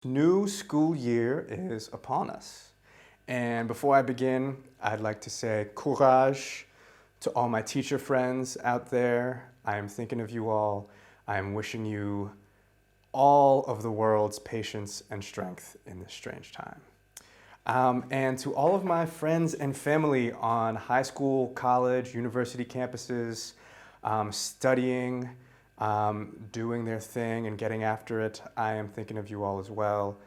New school year is upon us. And before I begin, I'd like to say courage to all my teacher friends out there. I am thinking of you all. I am wishing you all of the world's patience and strength in this strange time. And to all of my friends and family on high school, college, university campuses, studying, doing their thing and getting after it, I am thinking of you all as well.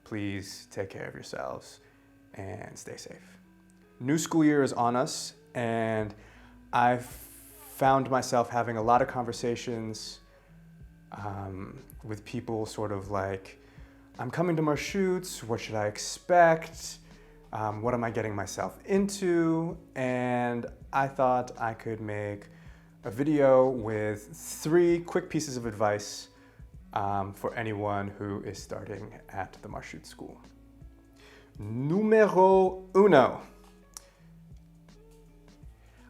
Please take care of yourselves and stay safe. New school year is on us, and I've found myself having a lot of conversations with people sort of like, I'm coming to Marchutz, what should I expect? What am I getting myself into? And I thought I could make a video with 3 quick pieces of advice for anyone who is starting at the Marchutz School. Numero uno.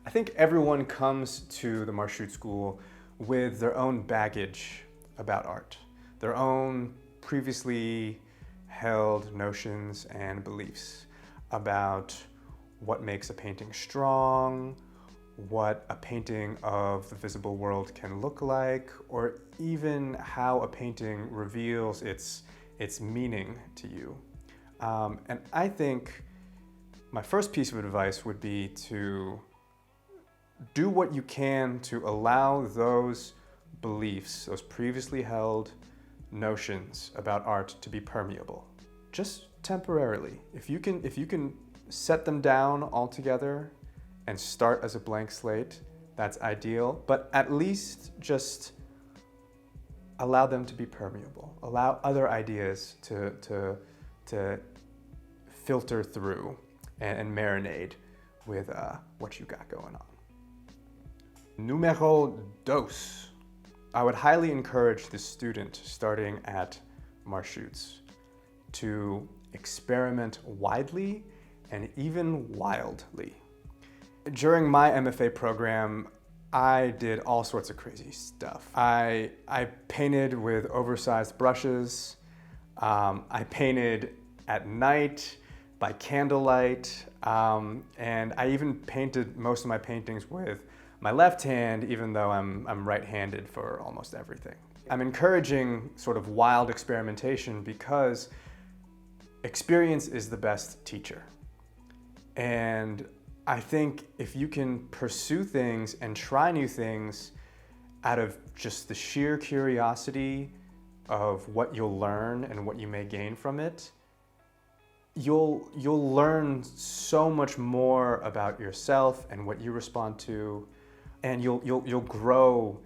I think everyone comes to the Marchutz School with their own baggage about art, their own previously held notions and beliefs about what makes a painting strong, what a painting of the visible world can look like, or even how a painting reveals its meaning to you. And I think my first piece of advice would be to do what you can to allow those beliefs, those previously held notions about art to be permeable, just temporarily. If you can set them down altogether and start as a blank slate, that's ideal, but at least just allow them to be permeable. Allow other ideas to filter through and marinate with what you got going on. Numero dos. I would highly encourage the student starting at Marchutz to experiment widely and even wildly. During my MFA program, I did all sorts of crazy stuff. I painted with oversized brushes. I painted at night by candlelight. And I even painted most of my paintings with my left hand, even though I'm right-handed for almost everything. I'm encouraging sort of wild experimentation because experience is the best teacher. And I think if you can pursue things and try new things out of just the sheer curiosity of what you'll learn and what you may gain from it, you'll learn so much more about yourself and what you respond to, and you'll grow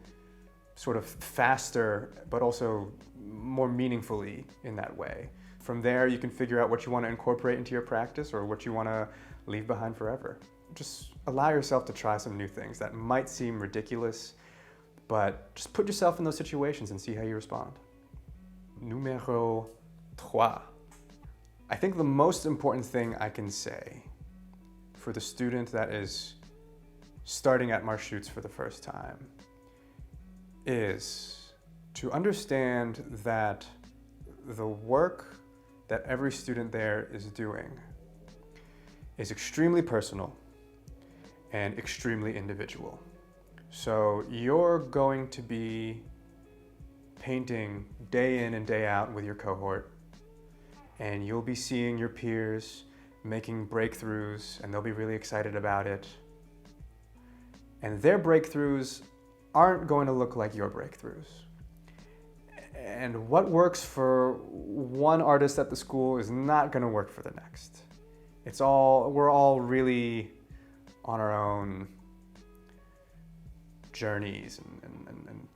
sort of faster, but also more meaningfully in that way. From there, you can figure out what you want to incorporate into your practice or what you want to leave behind forever. Just allow yourself to try some new things that might seem ridiculous, but just put yourself in those situations and see how you respond. Numero trois. I think the most important thing I can say for the student that is starting at Marchutz for the first time is to understand that the work that every student there is doing is extremely personal and extremely individual. So you're going to be painting day in and day out with your cohort, and you'll be seeing your peers making breakthroughs, and they'll be really excited about it. And their breakthroughs aren't going to look like your breakthroughs. And what works for one artist at the school is not going to work for the next. We're all really on our own journeys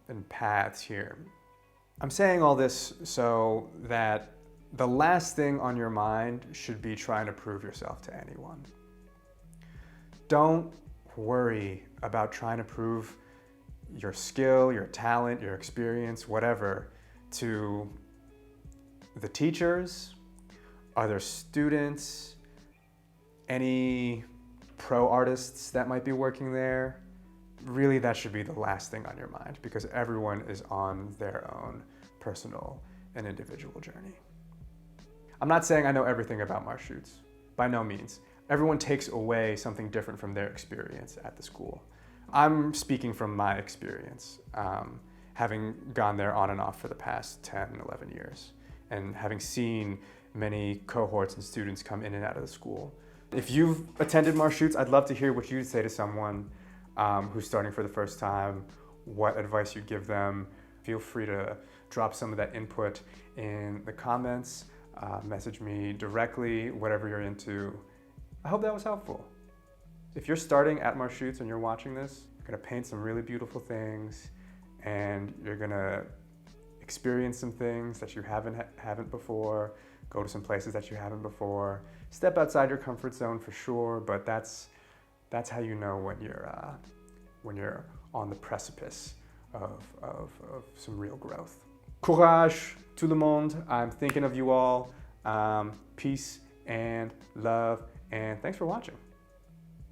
and paths here. I'm saying all this so that the last thing on your mind should be trying to prove yourself to anyone. Don't worry about trying to prove your skill, your talent, your experience, whatever, to the teachers, other students, any pro artists that might be working there. Really, that should be the last thing on your mind, because everyone is on their own personal an individual journey. I'm not saying I know everything about Marchutz, by no means. Everyone takes away something different from their experience at the school. I'm speaking from my experience, having gone there on and off for the past 10, 11 years, and having seen many cohorts and students come in and out of the school. If you've attended Marchutz, I'd love to hear what you'd say to someone who's starting for the first time, what advice you'd give them. Feel free to drop some of that input in the comments, message me directly, whatever you're into. I hope that was helpful. If you're starting at Marchutz and you're watching this, you're gonna paint some really beautiful things, and you're gonna experience some things that you haven't before, go to some places that you haven't before, step outside your comfort zone for sure, but that's how you know when you're on the precipice of some real growth. Courage, tout le monde. I'm thinking of you all. Peace and love, and thanks for watching.